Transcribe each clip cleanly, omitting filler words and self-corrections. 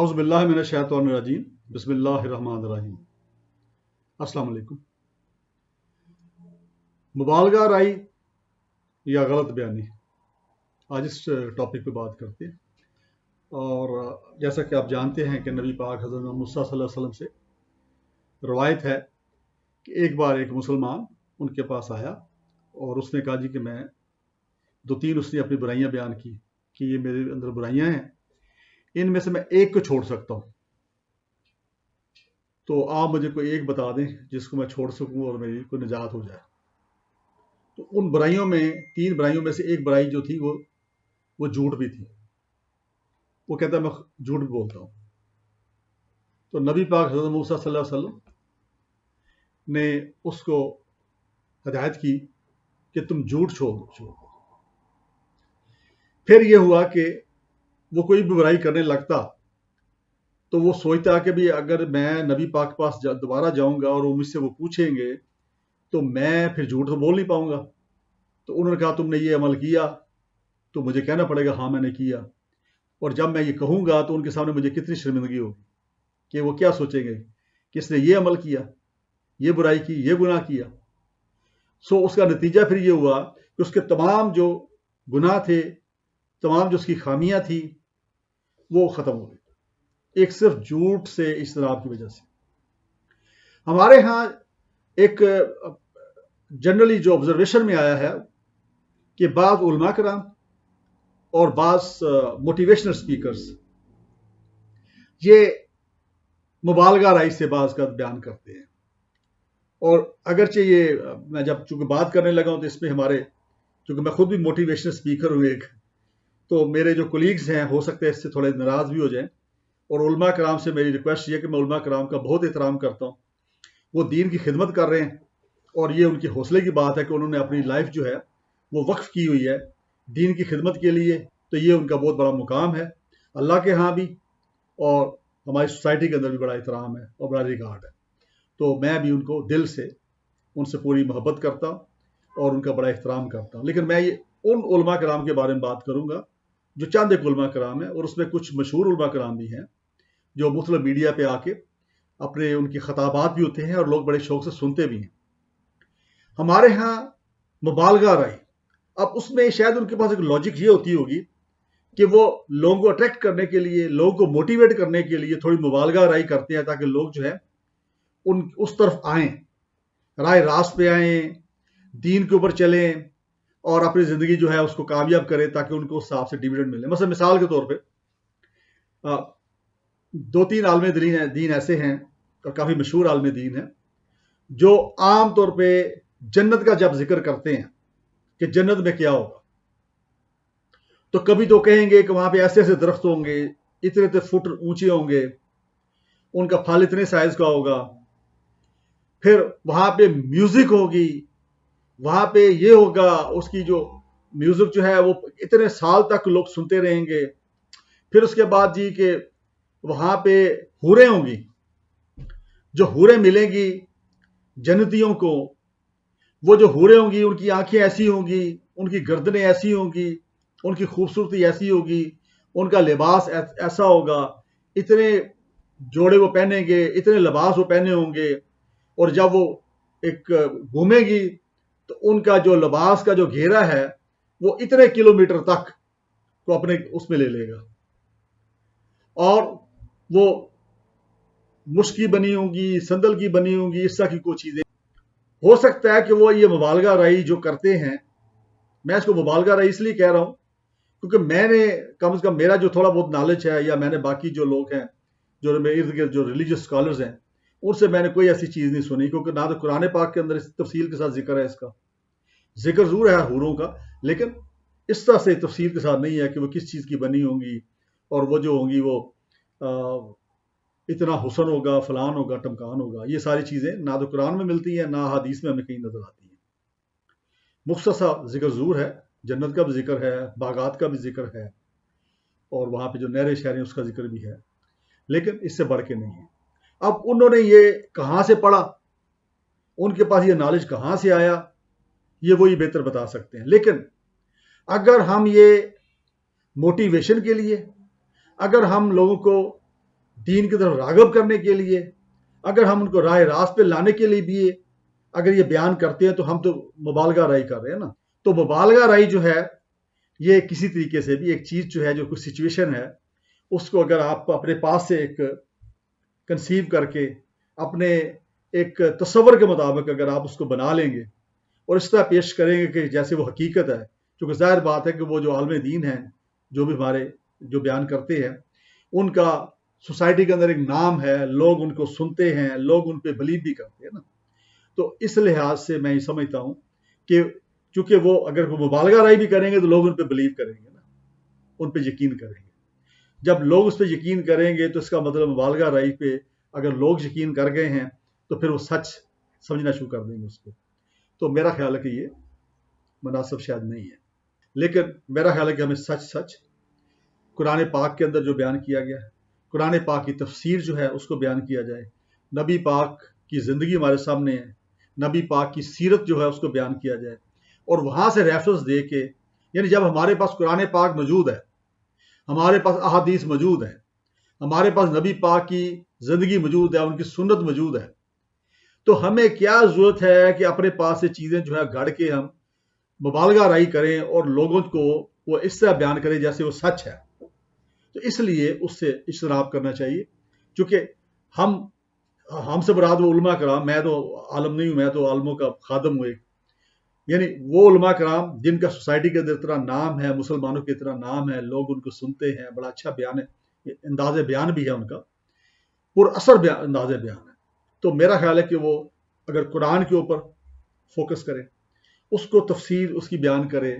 اعوذ باللہ من الشیطان الرجیم بسم اللہ الرحمن الرحیم۔ السلام علیکم۔ مبالغہ رائی یا غلط بیانی، آج اس ٹاپک پہ بات کرتے ہیں۔ اور جیسا کہ آپ جانتے ہیں کہ نبی پاک حضرت محمد صلی اللہ علیہ وسلم سے روایت ہے کہ ایک بار ایک مسلمان ان کے پاس آیا اور اس نے کہا جی کہ میں اس نے اپنی برائیاں بیان کی کہ یہ میرے اندر برائیاں ہیں، ان میں سے میں ایک کو چھوڑ سکتا ہوں، تو آپ مجھے کوئی ایک بتا دیں جس کو میں چھوڑ سکوں اور میری کوئی نجات ہو جائے۔ تو ان برائیوں میں 3 برائیوں میں سے ایک برائی جو تھی وہ جھوٹ بھی تھی۔ وہ کہتا ہے میں جھوٹ بھی بولتا ہوں۔ تو نبی پاک حضرت موسیٰ صلی اللہ علیہ وسلم نے اس کو ہدایت کی کہ تم جھوٹ چھوڑ دو۔ پھر یہ ہوا کہ وہ کوئی بھی برائی کرنے لگتا تو وہ سوچتا کہ بھی اگر میں نبی پاک کے پاس دوبارہ جاؤں گا اور وہ مجھ سے وہ پوچھیں گے تو میں پھر جھوٹ تو بول نہیں پاؤں گا۔ تو انہوں نے کہا تم نے یہ عمل کیا تو مجھے کہنا پڑے گا ہاں میں نے کیا، اور جب میں یہ کہوں گا تو ان کے سامنے مجھے کتنی شرمندگی ہوگی کہ وہ کیا سوچیں گے کہ اس نے یہ عمل کیا، یہ برائی کی، یہ گناہ کیا۔ اس کا نتیجہ پھر یہ ہوا کہ اس کے تمام جو گناہ تھے، تمام جو اس کی خامیاں تھیں، وہ ختم ہو گئی، ایک صرف جھوٹ سے اجتناب کی وجہ سے۔ ہمارے ہاں ایک جنرلی جو آبزرویشن میں آیا ہے کہ بعض علماء کرام اور بعض موٹیویشنل سپیکرز یہ مبالغہ رائی سے بعض کا بیان کرتے ہیں، اور اگرچہ یہ میں جب چونکہ بات کرنے لگا ہوں تو اس میں ہمارے چونکہ میں خود بھی موٹیویشنل سپیکر ہوں ایک، تو میرے جو کولیگز ہیں ہو سکتا ہے اس سے تھوڑے ناراض بھی ہو جائیں، اور علماء کرام سے میری ریکویسٹ یہ ہے کہ میں علماء کرام کا بہت احترام کرتا ہوں، وہ دین کی خدمت کر رہے ہیں، اور یہ ان کے حوصلے کی بات ہے کہ انہوں نے اپنی لائف جو ہے وہ وقف کی ہوئی ہے دین کی خدمت کے لیے، تو یہ ان کا بہت بڑا مقام ہے اللہ کے ہاں بھی، اور ہماری سوسائٹی کے اندر بھی بڑا احترام ہے اور بڑا ریگارڈ ہے۔ تو میں بھی ان کو دل سے ان سے پوری محبت کرتا ہوں اور ان کا بڑا احترام کرتا ہوں، لیکن میں یہ ان علماء کرام کے بارے میں بات کروں گا جو چند ایک علماء کرام ہیں، اور اس میں کچھ مشہور علماء کرام بھی ہیں جو مختلف میڈیا پہ آ کے اپنے ان کی خطابات بھی ہوتے ہیں اور لوگ بڑے شوق سے سنتے بھی ہیں۔ ہمارے ہاں مبالغہ رائی، اب اس میں شاید ان کے پاس ایک لاجک یہ ہوتی ہوگی کہ وہ لوگوں کو اٹریکٹ کرنے کے لیے، لوگوں کو موٹیویٹ کرنے کے لیے تھوڑی مبالغہ رائی کرتے ہیں تاکہ لوگ جو ہے اس طرف آئیں، رائے راست پہ آئیں، دین کے اوپر چلیں اور اپنی زندگی جو ہے اس کو کامیاب کریں تاکہ ان کو اس حساب سے ڈیویڈنڈ ملے۔ مثلا مثال کے طور پہ 2-3 عالم دین ایسے ہیں اور کافی مشہور عالم دین ہیں جو عام طور پہ جنت کا جب ذکر کرتے ہیں کہ جنت میں کیا ہوگا، تو کبھی تو کہیں گے کہ وہاں پہ ایسے ایسے درخت ہوں گے، اتنے اتنے فٹ اونچے ہوں گے، ان کا پھل اتنے سائز کا ہوگا، پھر وہاں پہ میوزک ہوگی، وہاں پہ یہ ہوگا، اس کی جو میوزک جو ہے وہ اتنے سال تک لوگ سنتے رہیں گے، پھر اس کے بعد جی کہ وہاں پہ حوریں ہوں گی، جو حوریں ملیں گی جنتیوں کو، وہ جو حوریں ہوں گی ان کی آنکھیں ایسی ہوں گی، ان کی گردنیں ایسی ہوں گی، ان کی خوبصورتی ایسی ہوگی، ان کا لباس ایسا ہوگا، اتنے جوڑے وہ پہنیں گے، اتنے لباس وہ پہنے ہوں گے، اور جب وہ ایک گھومے گی تو ان کا جو لباس کا جو گھیرا ہے وہ اتنے کلومیٹر تک کو اپنے اس میں لے لے گا، اور وہ مشک کی بنی ہوں گی، سندل کی بنی ہوں گی، اس طرح کی کوئی چیزیں۔ ہو سکتا ہے کہ وہ یہ مبالغہ رائی جو کرتے ہیں، میں اس کو مبالغہ رائی اس لیے کہہ رہا ہوں کیونکہ میں نے کم از کم میرا جو تھوڑا بہت نالج ہے، یا میں نے باقی جو لوگ ہیں جو میرے ارد گرد جو ریلیجس اسکالرز ہیں ان سے میں نے کوئی ایسی چیز نہیں سنی، کیونکہ نہ تو قرآن پاک کے اندر اس تفصیل کے ساتھ ذکر ہے، اس کا ذکر ضرور ہے حوروں کا، لیکن اس طرح سے تفصیل کے ساتھ نہیں ہے کہ وہ کس چیز کی بنی ہوں گی، اور وہ جو ہوں گی وہ اتنا حسن ہوگا، فلان ہوگا، ٹمکان ہوگا۔ یہ ساری چیزیں نہ تو قرآن میں ملتی ہیں نہ حدیث میں ہمیں کہیں نظر آتی ہیں۔ مختصر ذکر ضرور ہے، جنت کا بھی ذکر ہے، باغات کا بھی ذکر ہے، اور وہاں پہ جو نہریں شہریں اس کا ذکر بھی ہے، لیکن اس سے بڑھ کے نہیں ہے۔ اب انہوں نے یہ کہاں سے پڑھا، ان کے پاس یہ نالج کہاں سے آیا، یہ وہی بہتر بتا سکتے ہیں۔ لیکن اگر ہم یہ موٹیویشن کے لیے، اگر ہم لوگوں کو دین کی طرف راغب کرنے کے لیے، اگر ہم ان کو راہ راست پہ لانے کے لیے بھی اگر یہ بیان کرتے ہیں تو ہم تو مبالغہ رائی کر رہے ہیں نا. تو مبالغہ رائی جو ہے یہ کسی طریقے سے بھی ایک چیز جو ہے جو کوئی سچویشن ہے اس کو اگر آپ اپنے پاس سے ایک کنسیو کر کے اپنے ایک تصور کے مطابق اگر آپ اس کو بنا لیں گے اور اس طرح پیش کریں گے کہ جیسے وہ حقیقت ہے، کیونکہ ظاہر بات ہے کہ وہ جو عالم دین ہیں جو بھی ہمارے جو بیان کرتے ہیں ان کا سوسائٹی کے اندر ایک نام ہے، لوگ ان کو سنتے ہیں، لوگ ان پہ بلیو بھی کرتے ہیں نا. تو اس لحاظ سے میں یہ سمجھتا ہوں کہ چونکہ وہ اگر وہ مبالغہ رائی بھی کریں گے تو لوگ ان پہ بلیو کریں گے نا، ان پہ یقین کریں گے. جب لوگ اس پہ یقین کریں گے تو اس کا مطلب مبالغہ رائی پہ اگر لوگ یقین کر گئے ہیں تو پھر وہ سچ سمجھنا شروع کر دیں گے اس کو. تو میرا خیال ہے کہ یہ مناسب شاید نہیں ہے، لیکن میرا خیال ہے کہ ہمیں سچ قرآن پاک کے اندر جو بیان کیا گیا ہے، قرآن پاک کی تفسیر جو ہے اس کو بیان کیا جائے، نبی پاک کی زندگی ہمارے سامنے ہے، نبی پاک کی سیرت جو ہے اس کو بیان کیا جائے، اور وہاں سے ریفرنس دے کے، یعنی جب ہمارے پاس قرآن پاک موجود ہے، ہمارے پاس احادیث موجود ہیں، ہمارے پاس نبی پاک کی زندگی موجود ہے، ان کی سنت موجود ہے، تو ہمیں کیا ضرورت ہے کہ اپنے پاس سے چیزیں جو ہے گھڑ کے ہم مبالغہ رائی کریں اور لوگوں کو وہ اس طرح بیان کریں جیسے وہ سچ ہے. تو اس لیے اس سے اجتناب کرنا چاہیے، چونکہ ہم سے مراد وہ علماء کرام، میں تو عالم نہیں ہوں، میں تو عالموں کا خادم ہوں ایک، یعنی وہ علماء کرام جن کا سوسائٹی کے اندر اتنا نام ہے، مسلمانوں کے اتنا نام ہے، لوگ ان کو سنتے ہیں، بڑا اچھا بیان ہے، انداز بیان بھی ہے ان کا، پر اثر انداز بیان ہے. تو میرا خیال ہے کہ وہ اگر قرآن کے اوپر فوکس کرے، اس کو تفسیر اس کی بیان کرے،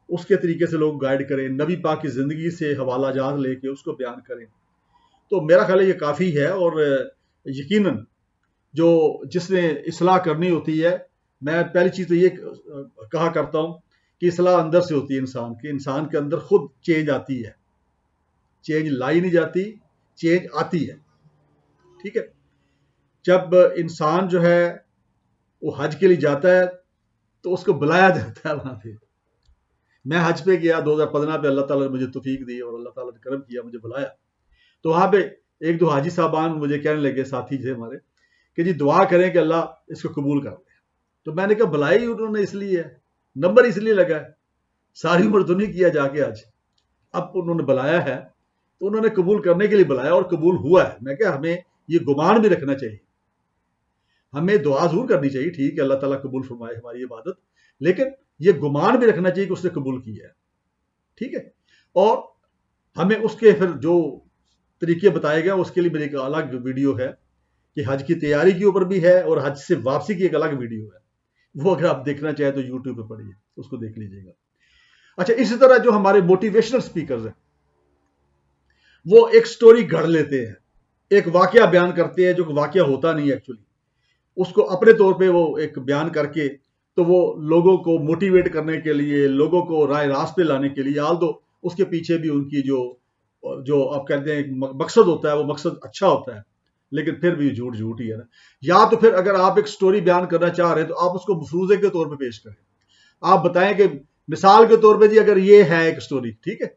اس کے طریقے سے لوگ گائیڈ کریں، نبی پاک کی زندگی سے حوالہ جات لے کے اس کو بیان کریں، تو میرا خیال ہے یہ کافی ہے. اور یقیناً جس نے اصلاح کرنی ہوتی ہے، میں پہلی چیز تو یہ کہا کرتا ہوں کہ اصلاح اندر سے ہوتی ہے انسان کے اندر خود چینج آتی ہے، چینج لائی نہیں جاتی، چینج آتی ہے. ٹھیک ہے، جب انسان جو ہے وہ حج کے لیے جاتا ہے تو اس کو بلایا جاتا ہے وہاں پہ. میں حج پہ گیا 2015 پہ، اللہ تعالیٰ نے مجھے توفیق دی اور اللہ تعالیٰ نے کرم کیا، مجھے بلایا. تو وہاں پہ ایک دو حاجی صاحبان مجھے کہنے لگے، ساتھی تھے ہمارے، کہ جی دعا کریں کہ اللہ اس کو قبول کر لے. تو میں نے کہا بلائی انہوں نے اس لیے ہے، نمبر اس لیے لگا ہے، ساری عمر تو نہیں کیا جا کے حج، اب انہوں نے بلایا ہے تو انہوں نے قبول کرنے کے لیے بلایا اور قبول ہوا ہے. میں کہا ہمیں یہ گمان بھی رکھنا چاہیے، ہمیں دعا ضرور کرنی چاہیے، ٹھیک ہے اللہ تعالیٰ قبول فرمائے ہماری عبادت، لیکن یہ گمان بھی رکھنا چاہیے کہ اس نے قبول کیا ہے. ٹھیک ہے، اور ہمیں اس کے پھر جو طریقے بتائے گئے اس کے لیے میری ایک الگ ویڈیو ہے کہ حج کی تیاری کے اوپر بھی ہے، اور حج سے واپسی کی ایک الگ ویڈیو ہے، وہ اگر آپ دیکھنا چاہیں تو یوٹیوب پہ پڑھیے، اس کو دیکھ لیجیے گا. اچھا، اسی طرح جو ہمارے موٹیویشنل سپیکرز ہیں وہ ایک سٹوری گھڑ لیتے ہیں، ایک واقعہ بیان کرتے ہیں جو واقعہ ہوتا نہیں ہے ایکچولی، اس کو اپنے طور پہ وہ ایک بیان کر کے تو وہ لوگوں کو موٹیویٹ کرنے کے لیے، لوگوں کو راہ راست پہ لانے کے لیے، آل دو اس کے پیچھے بھی ان کی جو آپ کہتے ہیں مقصد ہوتا ہے، وہ مقصد اچھا ہوتا ہے، لیکن پھر بھی جھوٹ ہی ہے نا. یا تو پھر اگر آپ ایک سٹوری بیان کرنا چاہ رہے ہیں تو آپ اس کو مفروضے کے طور پہ پیش کریں، آپ بتائیں کہ مثال کے طور پہ جی اگر یہ ہے ایک سٹوری، ٹھیک ہے،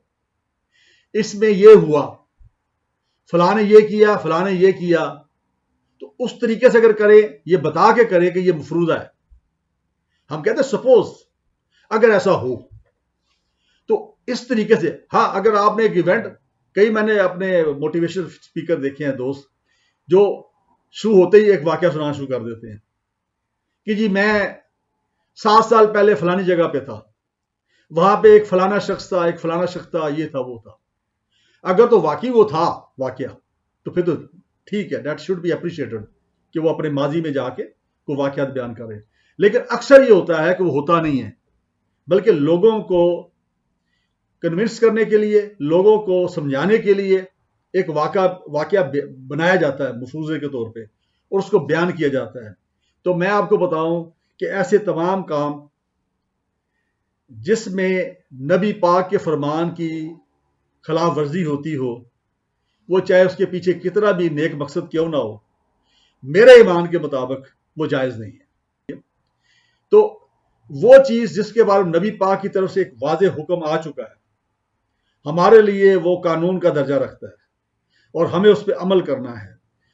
اس میں یہ ہوا، فلاں نے یہ کیا، فلاں نے یہ کیا، تو اس طریقے سے اگر کرے، یہ بتا کے کرے کہ یہ مفروضہ ہے. ہم کہتے ہیں سپوز اگر ایسا ہو تو اس طریقے سے. ہاں، اگر آپ نے ایک ایونٹ، میں نے اپنے موٹیویشن اسپیکر دیکھے ہیں دوست جو شروع ہوتے ہی ایک واقعہ سنانا شروع کر دیتے ہیں کہ جی میں 7 سال پہلے فلانی جگہ پہ تھا، وہاں پہ ایک فلانا شخص تھا، ایک فلانا شخص تھا، یہ تھا وہ تھا. اگر تو واقعی وہ تھا واقعہ تو پھر تو ٹھیک ہے، دیٹ شوڈ بی اپریشیٹڈ کہ وہ اپنے ماضی میں جا کے کوئی واقعات بیان کرے. لیکن اکثر یہ ہوتا ہے کہ وہ ہوتا نہیں ہے، بلکہ لوگوں کو کنونس کرنے کے لیے، لوگوں کو سمجھانے کے لیے ایک واقعہ بنایا جاتا ہے مفروضے کے طور پہ اور اس کو بیان کیا جاتا ہے. تو میں آپ کو بتاؤں کہ ایسے تمام کام جس میں نبی پاک کے فرمان کی خلاف ورزی ہوتی ہو، وہ چاہے اس کے پیچھے کتنا بھی نیک مقصد کیوں نہ ہو، میرے ایمان کے مطابق وہ جائز نہیں ہے. تو وہ چیز جس کے بارے میں نبی پاک کی طرف سے ایک واضح حکم آ چکا ہے، ہمارے لیے وہ قانون کا درجہ رکھتا ہے. اور ہمیں اس پہ عمل کرنا ہے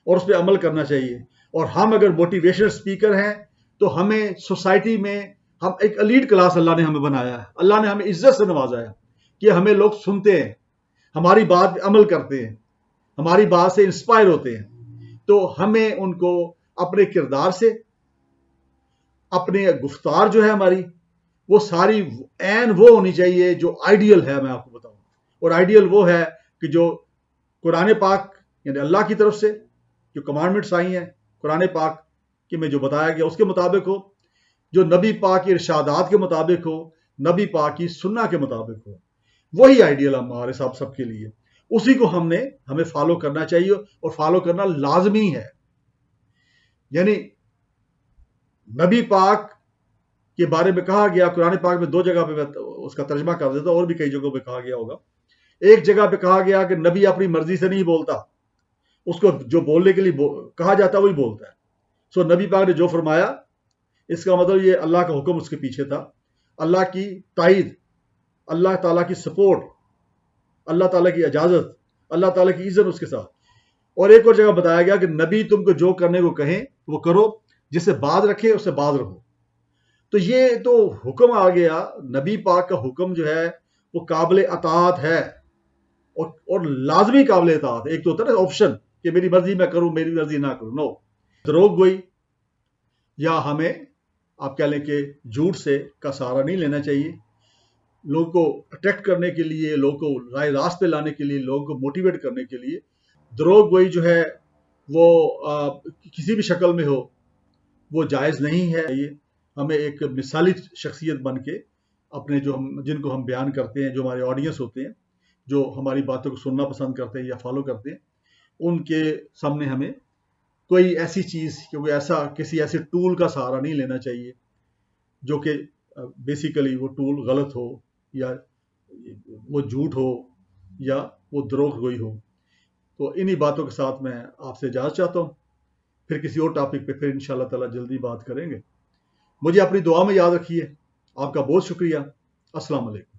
اور اس پہ عمل کرنا چاہیے. اور ہم اگر موٹیویشنل اسپیکر ہیں تو ہمیں سوسائٹی میں ہم ایک الیٹ کلاس اللہ نے ہمیں بنایا ہے. اللہ نے ہمیں عزت سے نوازا ہے کہ ہمیں لوگ سنتے ہیں، ہماری بات پہ عمل کرتے ہیں، ہماری بات سے انسپائر ہوتے ہیں. تو ہمیں ان کو اپنے کردار سے، اپنے گفتار جو ہے ہماری، وہ ساری عین وہ ہونی چاہیے جو آئیڈیل ہے. میں آپ کو بتاؤں، اور آئیڈیل وہ ہے کہ جو قرآن پاک یعنی اللہ کی طرف سے جو کمانڈمنٹس آئی ہیں قرآن پاک کہ میں جو بتایا گیا اس کے مطابق ہو، جو نبی پاک کی ارشادات کے مطابق ہو، نبی پاک کی سنہ کے مطابق ہو. وہی آئیڈیل ہمارے سب کے لیے، اسی کو ہمیں فالو کرنا چاہیے اور فالو کرنا لازمی ہے. یعنی نبی پاک کے بارے میں کہا گیا قرآن پاک میں 2 جگہ پہ اس کا ترجمہ کر دیتا ہوں، اور بھی کئی جگہوں پہ کہا گیا ہوگا. ایک جگہ پہ کہا گیا کہ نبی اپنی مرضی سے نہیں بولتا، اس کو جو بولنے کے لیے کہا جاتا ہے وہی بولتا ہے. سو نبی پاک نے جو فرمایا، اس کا مطلب یہ اللہ کا حکم اس کے پیچھے تھا، اللہ کی تائید، اللہ تعالیٰ کی سپورٹ، اللہ تعالیٰ کی اجازت، اللہ تعالیٰ کی عزت اس کے ساتھ. اور ایک اور جگہ بتایا گیا کہ نبی تم کو جو کرنے کو کہیں وہ کرو، جس سے باز رکھے اس سے باز رہو. تو یہ تو حکم آ گیا. نبی پاک کا حکم جو ہے وہ قابل اطاعت ہے اور لازمی قابل اطاعت ہے. ایک تو ہوتا ہے نا آپشن کہ میری مرضی میں کروں، میری مرضی نہ کروں. نو، دروغ گوئی یا ہمیں آپ کہہ لیں کہ جھوٹ سے کا سہارا نہیں لینا چاہیے. لوگوں کو اٹریکٹ کرنے کے لیے، لوگوں کو رائے راست پہ لانے کے لیے، لوگوں کو موٹیویٹ کرنے کے لیے دروغ گوئی جو ہے وہ کسی بھی شکل میں ہو وہ جائز نہیں ہے. ہمیں ایک مثالی شخصیت بن کے اپنے جن کو ہم بیان کرتے ہیں، جو ہمارے آڈینس ہوتے ہیں، جو ہماری باتوں کو سننا پسند کرتے ہیں یا فالو کرتے ہیں، ان کے سامنے ہمیں کوئی ایسی چیز، کسی ایسے ٹول کا سہارا نہیں لینا چاہیے جو کہ بیسیکلی وہ ٹول غلط ہو، یا وہ جھوٹ ہو، یا وہ دروغ گوئی ہو. تو انہی باتوں کے ساتھ میں آپ سے اجازت چاہتا ہوں. پھر کسی اور ٹاپک پہ پھر انشاءاللہ تعالیٰ جلدی بات کریں گے. مجھے اپنی دعا میں یاد رکھیے. آپ کا بہت شکریہ. السلام علیکم.